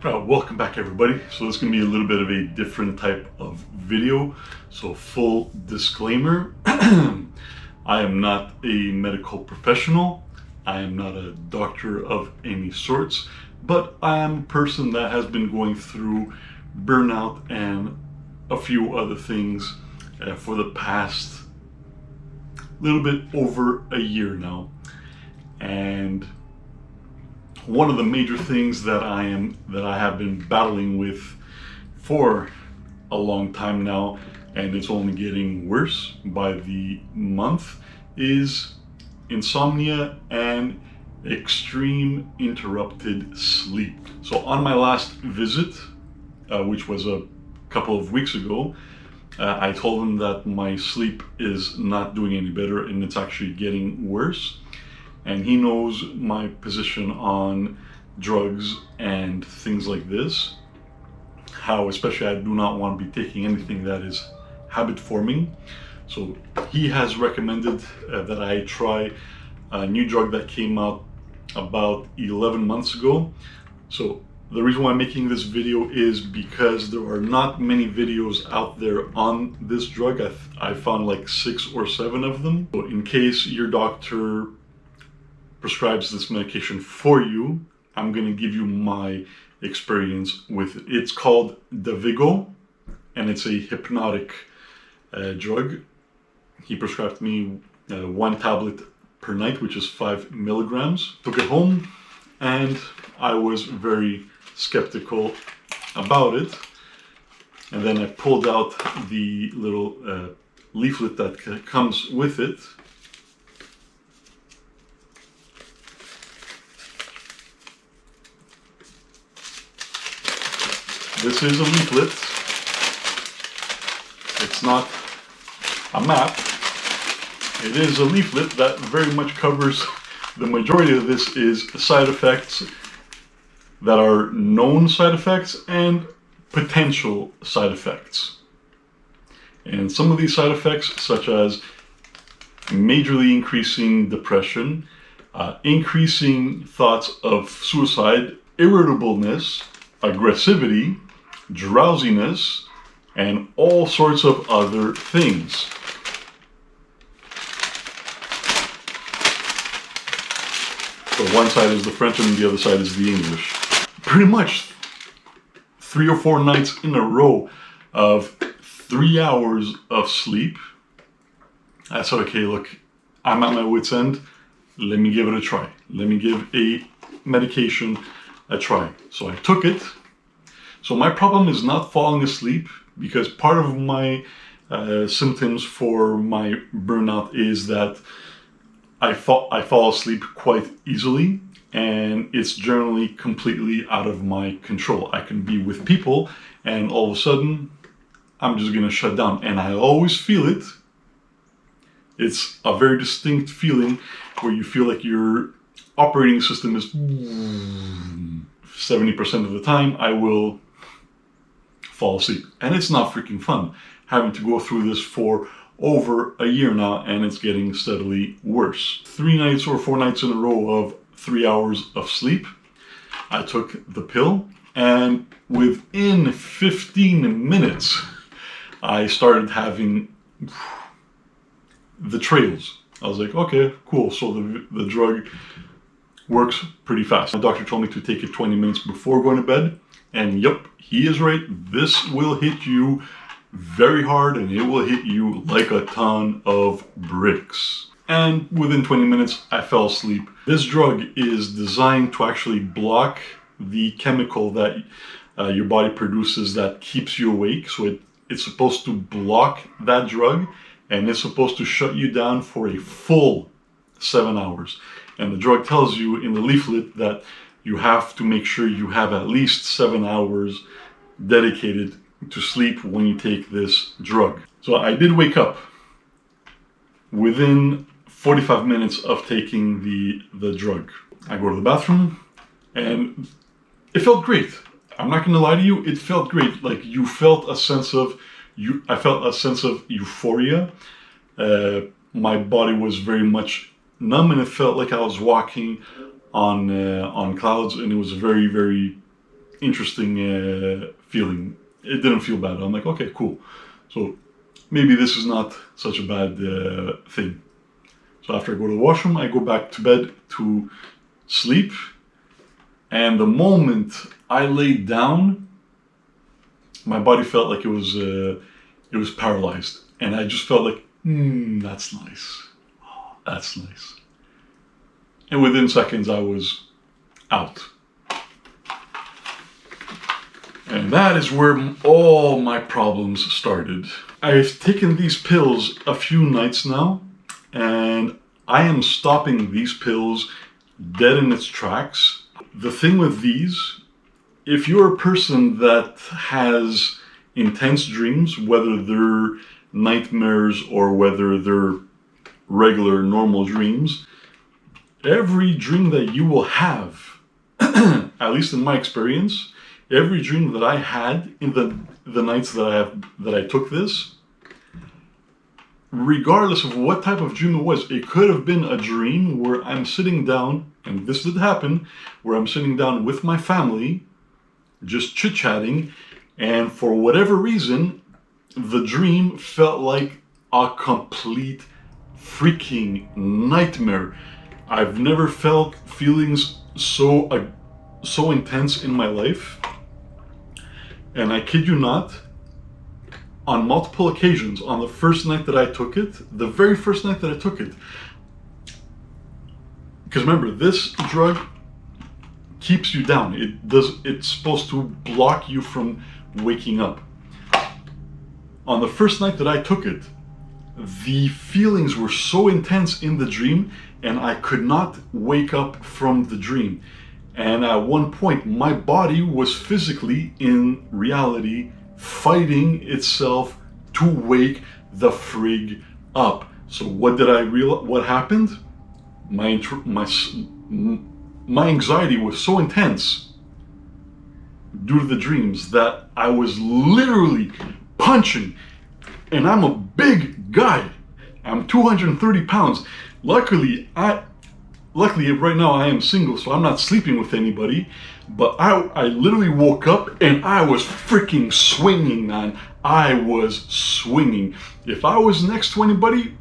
Welcome back everybody. So this is going to be a little bit of a different type of video. So full disclaimer, I am not a medical professional. I am not a doctor of any sorts, but I am a person that has been going through burnout and a few other things for the past little bit over a year now. And one of the major things that I have been battling with for a long time now, and it's only getting worse by the month, is insomnia and extreme interrupted sleep. So on my last visit, which was a couple of weeks ago, I told him that my sleep is not doing any better and it's actually getting worse. And he knows my position on drugs and things like this. How especially I do not want to be taking anything that is habit forming. So he has recommended that I try a new drug that came out about 11 months ago. So the reason why I'm making this video is because there are not many videos out there on this drug. I found like 6 or 7 of them. So in case your doctor prescribes this medication for you, I'm going to give you my experience with it. It's called Dayvigo, and it's a hypnotic drug. He prescribed me 1 tablet per night, which is 5 milligrams. Took it home, and I was very skeptical about it. And then I pulled out the little leaflet that comes with it. This is a leaflet. It's not a map. It is a leaflet that very much covers the majority of this is side effects that are known side effects and potential side effects. And some of these side effects, such as majorly increasing depression, increasing thoughts of suicide, irritableness, aggressivity, drowsiness, and all sorts of other things. So one side is the French and the other side is the English. Pretty much 3 or 4 nights in a row of 3 hours of sleep. I said, okay, look, I'm at my wit's end. Let me give it a try. Let me give a medication a try. So I took it. So my problem is not falling asleep, because part of my symptoms for my burnout is that I fall asleep quite easily, and it's generally completely out of my control. I can be with people and all of a sudden I'm just gonna shut down, and I always feel it. It's a very distinct feeling where you feel like your operating system is 70% of the time I will fall asleep. And it's not freaking fun having to go through this for over a year now, and it's getting steadily worse. 3 nights or 4 nights in a row of 3 hours of sleep. I took the pill, and within 15 minutes, I started having the trails. I was like, okay, cool. So the drug works pretty fast. My doctor told me to take it 20 minutes before going to bed. And yep, he is right. This will hit you very hard, and it will hit you like a ton of bricks. And within 20 minutes, I fell asleep. This drug is designed to actually block the chemical that your body produces that keeps you awake. So it's supposed to block that drug, and it's supposed to shut you down for a full 7 hours. And the drug tells you in the leaflet that you have to make sure you have at least 7 hours dedicated to sleep when you take this drug. So I did wake up within 45 minutes of taking the drug. I go to the bathroom and it felt great. I'm not gonna lie to you, it felt great. Like you felt a sense of, I felt a sense of euphoria. My body was very much numb, and it felt like I was walking on clouds, and it was very, very interesting feeling. It didn't feel bad. I'm like, okay, cool. So maybe this is not such a bad thing. So after I go to the washroom, I go back to bed to sleep. And the moment I laid down, my body felt like it was paralyzed. And I just felt like, that's nice. Oh, that's nice. And within seconds, I was out. And that is where all my problems started. I've taken these pills a few nights now, and I am stopping these pills dead in its tracks. The thing with these, if you're a person that has intense dreams, whether they're nightmares or whether they're regular, normal dreams, every dream that you will have, at least in my experience, every dream that I had in the nights that I took this, regardless of what type of dream it was, it could have been a dream where I'm sitting down, and this did happen, where I'm sitting down with my family, just chit-chatting, and for whatever reason, the dream felt like a complete freaking nightmare. I've never felt feelings so intense in my life. And I kid you not, on multiple occasions, on the first night that I took it, the very first night that I took it, because remember, this drug keeps you down. It's supposed to block you from waking up. On the first night that I took it, the feelings were so intense in the dream, and I could not wake up from the dream. And at one point, my body was physically, in reality, fighting itself to wake the frig up. So what did I realize? What happened? My anxiety was so intense due to the dreams that I was literally punching. And I'm a big guy. I'm 230 pounds. Luckily right now I am single, so I'm not sleeping with anybody, but I literally woke up and I was freaking swinging, man. I was swinging. If I was next to anybody,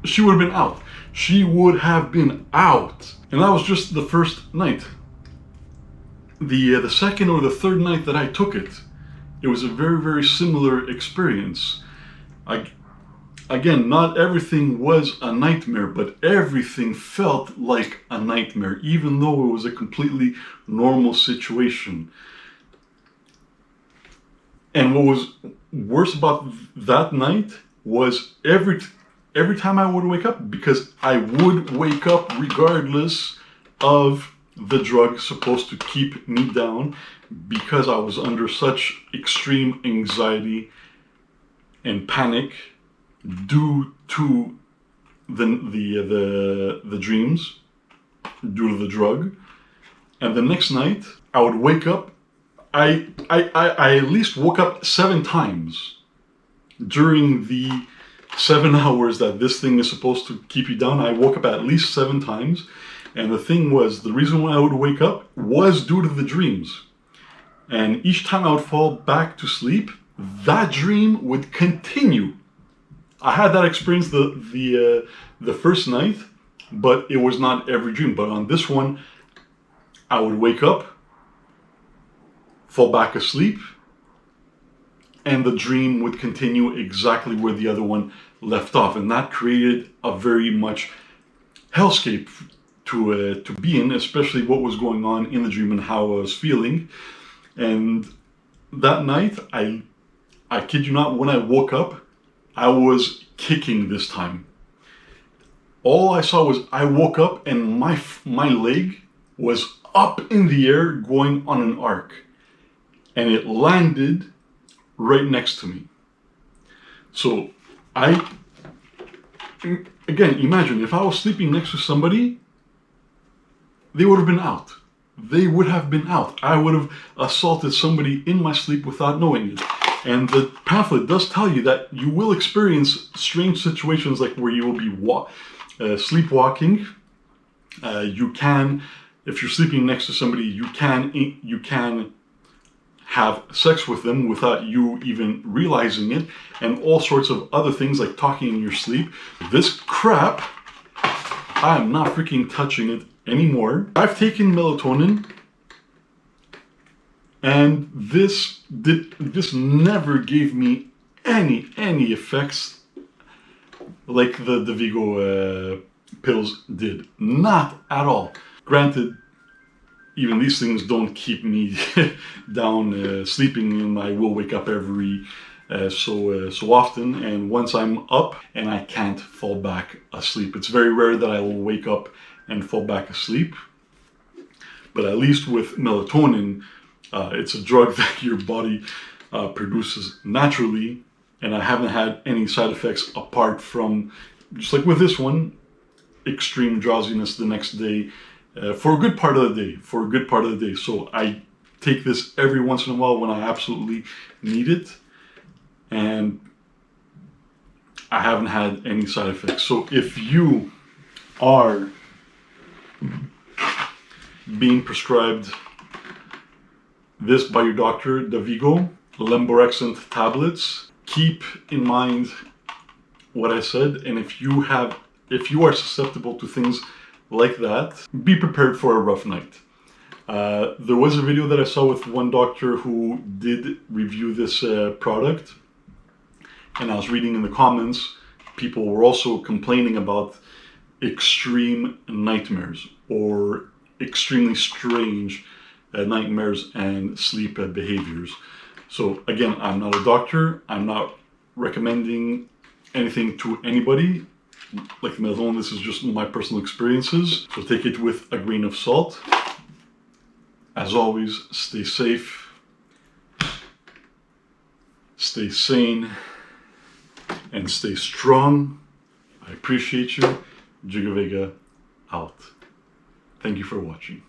she would have been out. She would have been out. And that was just the first night. The second or the third night that I took it, it was a very, very similar experience. Again, not everything was a nightmare, but everything felt like a nightmare, even though it was a completely normal situation. And what was worse about that night was every time I would wake up, because I would wake up regardless of the drug supposed to keep me down, because I was under such extreme anxiety and panic due to the dreams, due to the drug. And the next night I would wake up. I at least woke up 7 times during the 7 hours that this thing is supposed to keep you down. I woke up at least 7 times. And the thing was, the reason why I would wake up was due to the dreams. And each time I would fall back to sleep, that dream would continue. I had that experience the first night, but it was not every dream. But on this one, I would wake up, fall back asleep, and the dream would continue exactly where the other one left off. And that created a very much hellscape to be in, especially what was going on in the dream and how I was feeling. And that night, I kid you not, when I woke up, I was kicking this time. All I saw was I woke up and my leg was up in the air going on an arc. And it landed right next to me. So again, imagine if I was sleeping next to somebody, they would have been out. They would have been out. I would have assaulted somebody in my sleep without knowing it. And the pamphlet does tell you that you will experience strange situations, like where you will be sleepwalking. You can if you're sleeping next to somebody, you can have sex with them without you even realizing it, and all sorts of other things like talking in your sleep. This crap, I am not freaking touching it anymore. I've taken melatonin, and this never gave me any effects like the Dayvigo pills did. Not at all. Granted, even these things don't keep me down sleeping, and I will wake up every so often, and once I'm up and I can't fall back asleep. It's very rare that I will wake up and fall back asleep, but at least with melatonin, it's a drug that your body produces naturally, and I haven't had any side effects apart from, just like with this one, extreme drowsiness the next day, for a good part of the day. So I take this every once in a while when I absolutely need it, and I haven't had any side effects. So if you are being prescribed this by your doctor, Dayvigo Lemborexant tablets, keep in mind what I said, and if you are susceptible to things like that, be prepared for a rough night. There was a video that I saw with one doctor who did review this product, and I was reading in the comments, people were also complaining about extreme nightmares or extremely strange nightmares and sleep behaviors. So again, I'm not a doctor, I'm not recommending anything to anybody. Like the melatonin, this is just my personal experiences, so take it with a grain of salt. As always, stay safe, stay sane, and stay strong. I appreciate you. GiggaVega out. Thank you for watching.